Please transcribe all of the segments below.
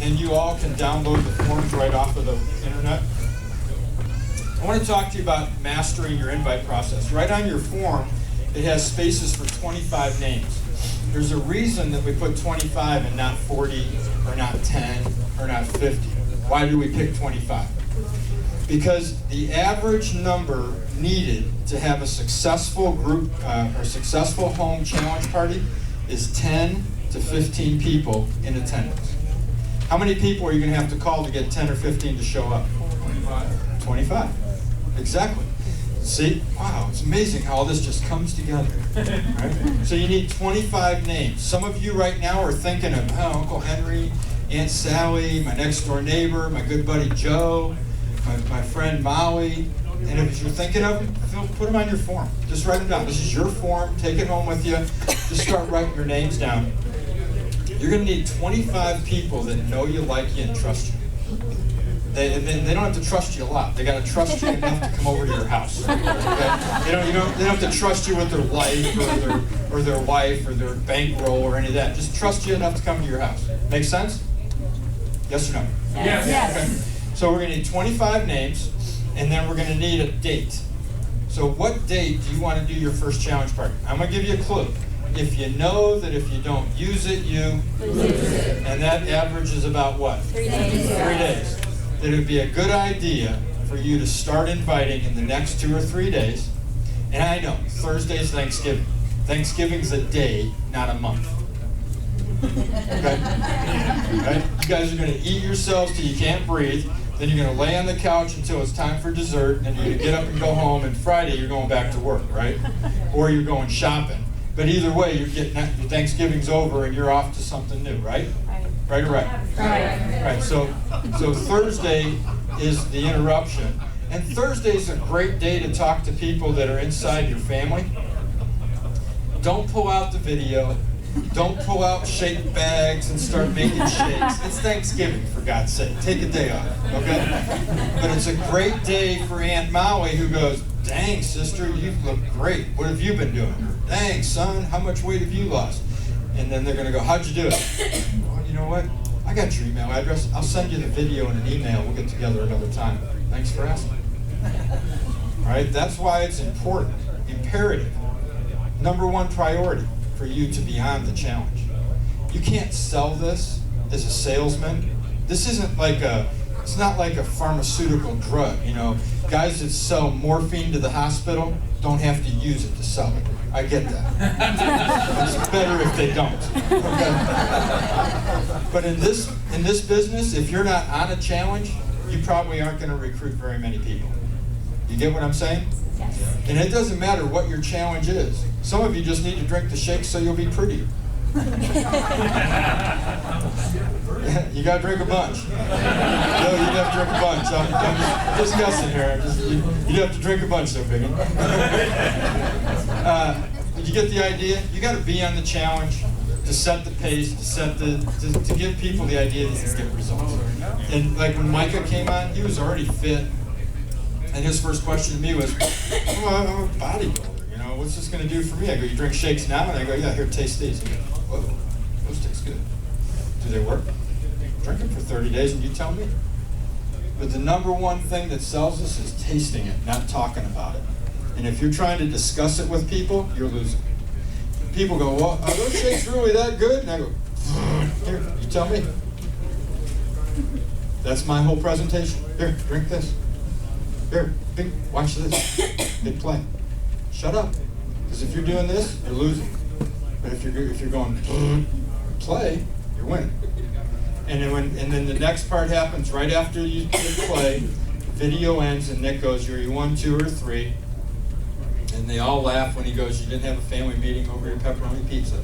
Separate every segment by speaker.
Speaker 1: and you all can download the forms right off of the internet. I want to talk to you about mastering your invite process. Right on your form, it has spaces for 25 names. There's a reason that we put 25 and not 40 or not 10 or not 50. Why do we pick 25? Because the average number needed to have a successful group or successful home challenge party is 10 to 15 people in attendance. How many people are you going to have to call to get 10 or 15 to show up? 25. 25. Exactly. See? Wow, it's amazing how all this just comes together. Right? So you need 25 names. Some of you right now are thinking of Uncle Henry, Aunt Sally, my next door neighbor, my good buddy Joe, my friend Maui. And if you're thinking of them, put them on your form. Just write them down. This is your form. Take it home with you. Just start writing your names down. You're going to need 25 people that know you, like you, and trust you. They don't have to trust you a lot. They got to trust you enough to come over to your house. Okay? They don't have to trust you with their life or their wife or their bankroll or any of that. Just trust you enough to come to your house. Make sense? Yes or no?
Speaker 2: Yes.
Speaker 1: Okay. So we're going to need 25 names, and then we're going to need a date. So what date do you want to do your first challenge party? I'm going to give you a clue. If you know that if you don't use it, you lose it. And that average is about what?
Speaker 2: 3 days.
Speaker 1: 3 days. That it would be a good idea for you to start inviting in the next 2 or 3 days. And I know, Thursday's Thanksgiving. Thanksgiving's a day, not a month. Okay? Right? You guys are going to eat yourselves till you can't breathe. Then you're going to lay on the couch until it's time for dessert. And then you're going to get up and go home. And Friday, you're going back to work, right? Or you're going shopping. But either way, your Thanksgiving's over and you're off to something new, right? Right or right? Right. So Thursday is the interruption. And Thursday's a great day to talk to people that are inside your family. Don't pull out the video. Don't pull out shake bags and start making shakes. It's Thanksgiving, for God's sake. Take a day off, okay? But it's a great day for Aunt Maui who goes, dang, sister, you look great. What have you been doing? Dang, son, how much weight have you lost? And then they're going to go, how'd you do it? Well, you know what? I got your email address. I'll send you the video in an email. We'll get together another time. Thanks for asking. All right? That's why it's important, imperative, number one priority for you to be on the challenge. You can't sell this as a salesman. This isn't like it's not like a pharmaceutical drug, you know. Guys that sell morphine to the hospital don't have to use it to sell it. I get that. It's better if they don't. Okay? But in this business, if you're not on a challenge, you probably aren't going to recruit very many people. You get what I'm saying?
Speaker 2: Yes.
Speaker 1: And it doesn't matter what your challenge is. Some of you just need to drink the shake so you'll be prettier. You got to drink a bunch. No, you'd have to drink a bunch. I'm just guessing here. You'd have to drink a bunch though, Biggin. You get the idea? You got to be on the challenge to set the pace, to give people the idea that you can get results. And like when Micah came on, he was already fit. And his first question to me was, I'm a bodybuilder, you know, what's this going to do for me? I go, you drink shakes now? And I go, yeah, here, taste these. And he goes, whoa, those taste good. Do they work? Drink them for 30 days and you tell me. But the number one thing that sells us is tasting it, not talking about it. And if you're trying to discuss it with people, you're losing. People go, well, are those shakes really that good? And I go, here, you tell me. That's my whole presentation. Here, drink this. Here, watch this. Big play. Shut up. Because if you're doing this, you're losing. But if you're going play, you're winning. And then the next part happens right after you play. Video ends, and Nick goes, "Are you 1, 2, or 3?" And they all laugh when he goes, "You didn't have a family meeting over your pepperoni pizza."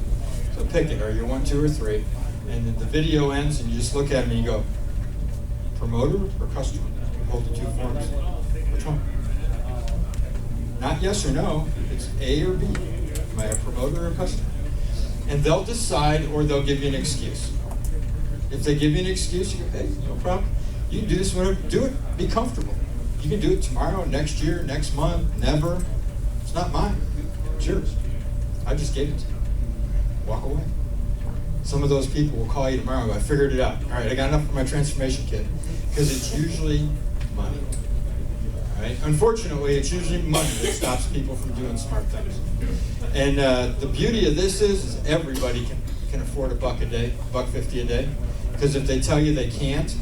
Speaker 1: So pick it. Are you 1, 2, or 3? And then the video ends, and you just look at him and you go, "Promoter or customer?" Hold the two forms. Which one? Not yes or no. It's A or B. Am I a promoter or a customer? And they'll decide, or they'll give you an excuse. If they give you an excuse, you go, hey, no problem. You can do this whenever. Do it. Be comfortable. You can do it tomorrow, next year, next month, never. It's not mine. It's yours. I just gave it to you. Walk away. Some of those people will call you tomorrow and go, I figured it out. All right, I got enough for my transformation kit. Because it's usually money. All right? Unfortunately, it's usually money that stops people from doing smart things. And the beauty of this is everybody can afford $1 a day, $1.50 a day. Because if they tell you they can't,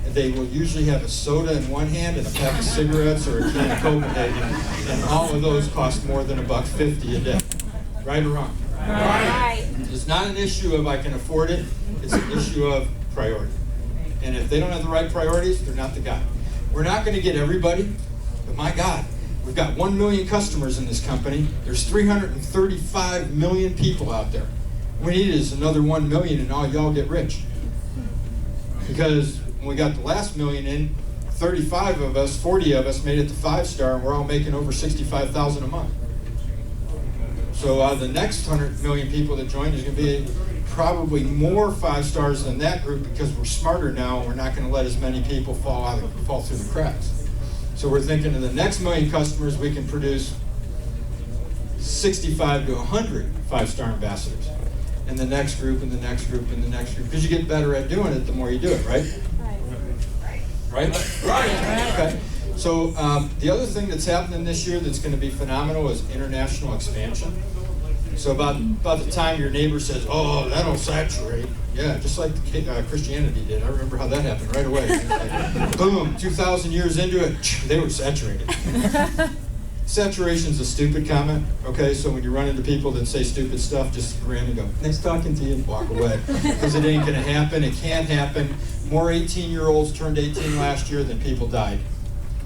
Speaker 1: they will usually have a soda in one hand and a pack of cigarettes or a can of Copenhagen, and all of those cost more than $1.50 a day. Right or wrong?
Speaker 2: Right.
Speaker 1: It's not an issue of I can afford it, it's an issue of priority. And if they don't have the right priorities, they're not the guy. We're not going to get everybody, but my God, we've got 1 million customers in this company. There's 335 million people out there. What we need is another 1 million and all y'all get rich. Because when we got the last million in, 35 of us, 40 of us made it to 5-star, and we're all making over $65,000 a month. So the next 100 million people that join is going to be probably more 5-stars than that group, because we're smarter now and we're not going to let as many people fall through the cracks. So we're thinking of the next million customers, we can produce 65 to 100 5-star ambassadors. And the next group, and the next group, and the next group. Because you get better at doing it the more you do it, right? Right? Right. Okay. So the other thing that's happening this year that's going to be phenomenal is international expansion. So about the time your neighbor says, oh, that'll saturate. Yeah, just like Christianity did. I remember how that happened right away. Like, boom, 2,000 years into it, they were saturated. Saturation's a stupid comment, okay? So when you run into people that say stupid stuff, just grin and go, nice talking to you, and walk away. Because it ain't gonna happen, it can't happen. More 18-year-olds turned 18 last year than people died.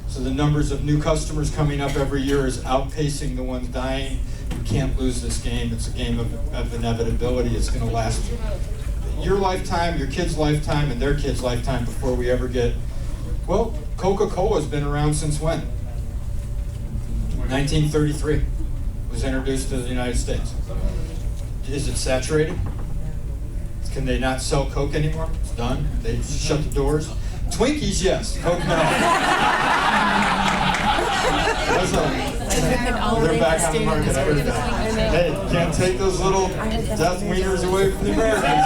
Speaker 1: So the numbers of new customers coming up every year is outpacing the ones dying. You can't lose this game. It's a game of inevitability. It's gonna last your lifetime, your kid's lifetime, and their kid's lifetime before we ever get, well, Coca-Cola's been around since when? 1933 was introduced to the United States. Is it saturated? Can they not sell Coke anymore? It's done. They shut the doors. Twinkies, yes. Coke, no. They're back on the market. I heard that. Hey, can't take those little death wieners away from the Americans.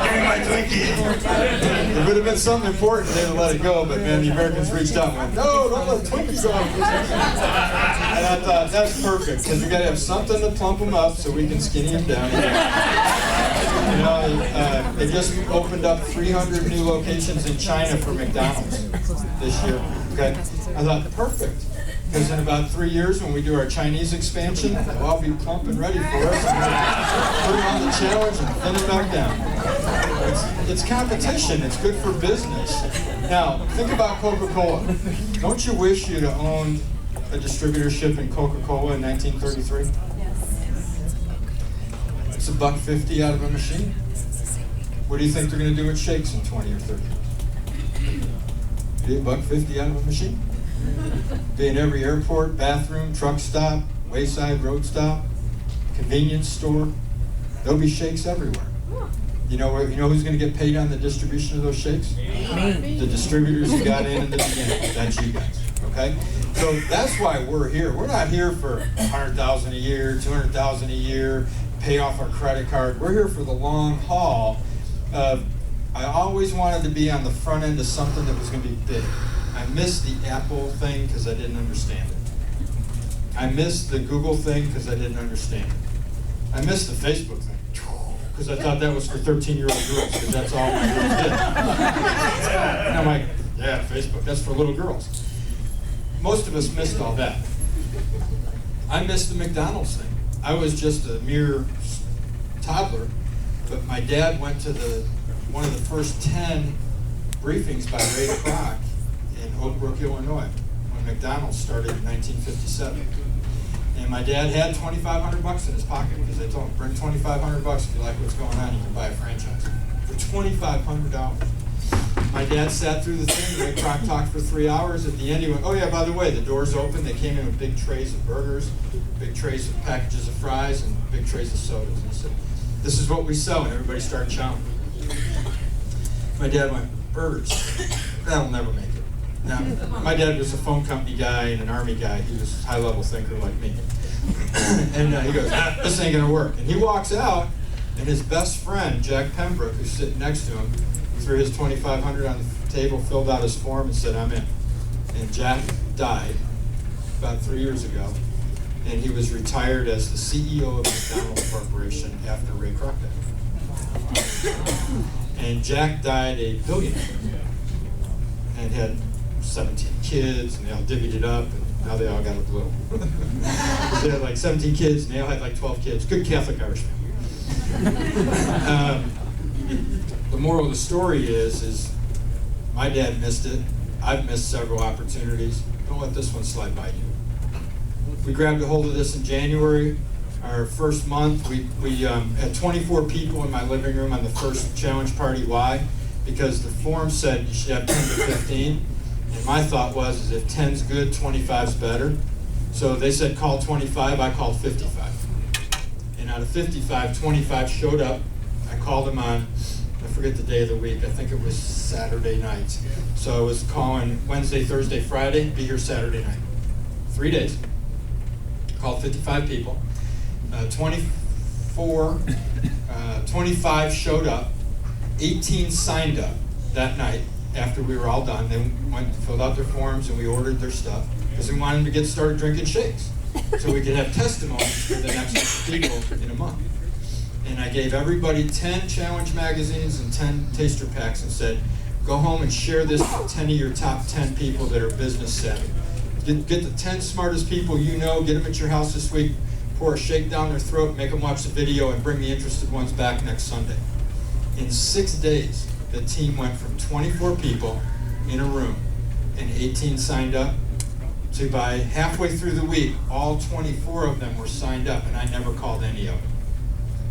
Speaker 1: Give me my Twinkie. There would have been something important there to let it go, but man, the Americans reached out and went, no, don't let Twinkies go. And I thought, that's perfect, because we got to have something to plump them up so we can skinny them down. You know, they just opened up 300 new locations in China for McDonald's this year. Okay, I thought, perfect. Because in about 3 years, when we do our Chinese expansion, they'll all be plump and ready for us. And put them on the challenge and thin them back down. It's competition. It's good for business. Now, think about Coca-Cola. Don't you wish you'd have owned a distributorship in Coca-Cola in 1933? It's $1.50 out of a machine. What do you think they're going to do with shakes in 20 or 30? Be $1.50 out of a machine. Be in every airport, bathroom, truck stop, wayside road stop, convenience store. There'll be shakes everywhere. You know who's going to get paid on the distribution of those shakes? Me. The distributors who got in the beginning. That's you guys. Okay? So that's why we're here. We're not here for $100,000 a year, $200,000 a year, pay off our credit card. We're here for the long haul of, I always wanted to be on the front end of something that was going to be big. I missed the Apple thing because I didn't understand it. I missed the Google thing because I didn't understand it. I missed the Facebook thing because I thought that was for 13-year-old girls, because that's all my girls did. And I'm like, yeah, Facebook, that's for little girls. Most of us missed all that. I missed the McDonald's thing. I was just a mere toddler, but my dad went to one of the first 10 briefings by Ray Kroc in Oak Brook, Illinois, when McDonald's started in 1957. And my dad had $2,500 in his pocket, because they told him, bring $2,500 if you like what's going on, you can buy a franchise. For $2,500. My dad sat through the thing, Ray Kroc talked for 3 hours. At the end he went, oh yeah, by the way, the doors open. They came in with big trays of burgers, big trays of packages of fries, and big trays of sodas. And he said, this is what we sell, and everybody started chowing. My dad went, burgers, that'll never make it. Now, my dad was a phone company guy and an Army guy. He was a high-level thinker like me. And he goes, this ain't gonna work. And he walks out, And his best friend, Jack Pembroke, who's sitting next to him, threw his $2,500 on the table, filled out his form, and said, "I'm in." And Jack died about 3 years ago, and he was retired as the CEO of McDonald's Corporation after Ray Kroc died. And Jack died a billionaire and had 17 kids, and they all divvied it up, and now they all got a blue. They had like 17 kids, and they all had like 12 kids. Good Catholic Irish family. The moral of the story is my dad missed it. I've missed several opportunities. Don't let this one slide by you. We grabbed a hold of this in January. Our first month, we had 24 people in my living room on the first challenge party. Why? Because the form said you should have 10 to 15. And my thought was if 10's good, 25's better. So they said call 25, I called 55. And out of 55, 25 showed up. I called them on, I forget the day of the week, I think it was Saturday night. So I was calling Wednesday, Thursday, Friday, be here Saturday night. 3 days. Called 55 people. 25 showed up. 18 signed up that night after we were all done. They went and filled out their forms and we ordered their stuff because we wanted them to get started drinking shakes so we could have testimonies for the next people in a month. And I gave everybody 10 challenge magazines and 10 taster packs and said, go home and share this with 10 of your top 10 people that are business savvy. Get the 10 smartest people you know, get them at your house this week, pour a shake down their throat, make them watch the video, and bring the interested ones back next Sunday. In 6 days, the team went from 24 people in a room and 18 signed up to by halfway through the week, all 24 of them were signed up, and I never called any of them.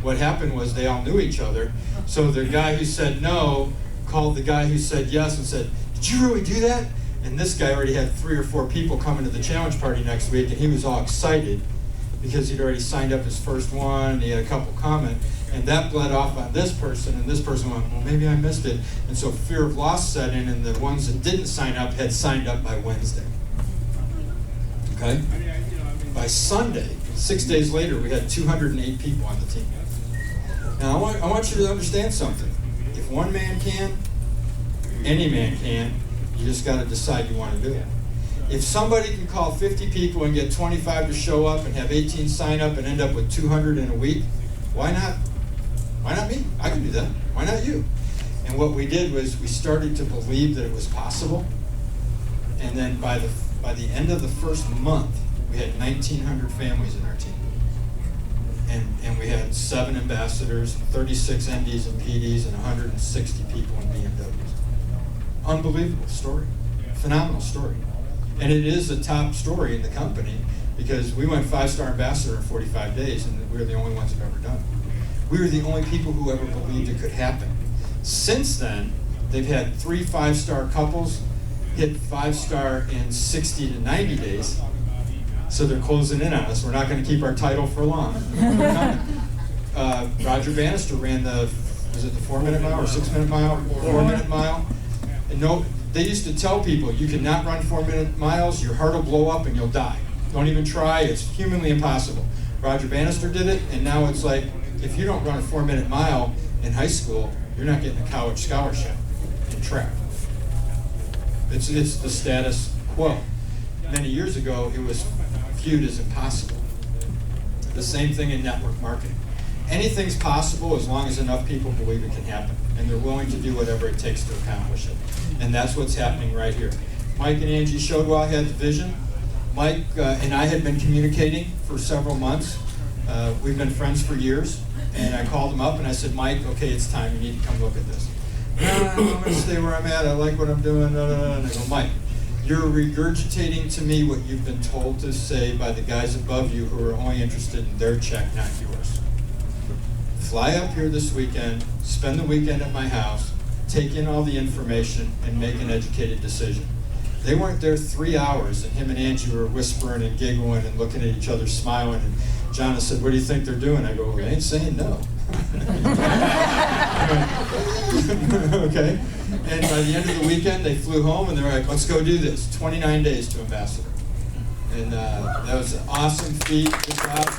Speaker 1: What happened was they all knew each other, so the guy who said no called the guy who said yes and said, did you really do that? And this guy already had 3 or 4 people coming to the challenge party next week, and he was all excited because he'd already signed up his first one, and he had a couple comment, and that bled off on this person, and this person went, well, maybe I missed it. And so fear of loss set in, and the ones that didn't sign up had signed up by Wednesday. Okay? By Sunday, 6 days later, we had 208 people on the team. Now, I want you to understand something. If one man can, any man can, you just got to decide you want to do it. If somebody can call 50 people and get 25 to show up and have 18 sign up and end up with 200 in a week, why not? Why not me? I can do that. Why not you? And what we did was we started to believe that it was possible. And then by the end of the first month, we had 1,900 families in our team. And we had 7 ambassadors, 36 MDs and PDs, and 160 people in BMWs. Unbelievable story. Phenomenal story. And it is a top story in the company because we went 5-star ambassador in 45 days, and we were the only ones who've ever done it. We were the only people who ever believed it could happen. Since then, they've had 3 5-star couples hit 5-star in 60 to 90 days. So they're closing in on us. We're not going to keep our title for long. Roger Bannister ran the 4-minute mile or 6-minute mile? 4-minute mile. And they used to tell people, you cannot run 4-minute miles, your heart will blow up and you'll die. Don't even try, it's humanly impossible. Roger Bannister did it, and now it's like, if you don't run a 4-minute mile in high school, you're not getting a college scholarship in track. It's the status quo. Many years ago, it was viewed as impossible. The same thing in network marketing. Anything's possible as long as enough people believe it can happen, and they're willing to do whatever it takes to accomplish it. And that's what's happening right here. Mike and Angie Shodwell had the vision. Mike and I had been communicating for several months. We've been friends for years, and I called him up and I said, Mike, okay, it's time. You need to come look at this. I'm going to stay where I'm at. I like what I'm doing. And I go, Mike, you're regurgitating to me what you've been told to say by the guys above you who are only interested in their check, not yours. Fly up here this weekend, spend the weekend at my house, take in all the information, and make an educated decision. They weren't there 3 hours, and him and Angie were whispering and giggling and looking at each other, smiling. And John said, what do you think they're doing? I go, well, they ain't saying no. Okay? And by the end of the weekend, they flew home, and they were like, let's go do this. 29 days to ambassador. And that was an awesome feat. Good job.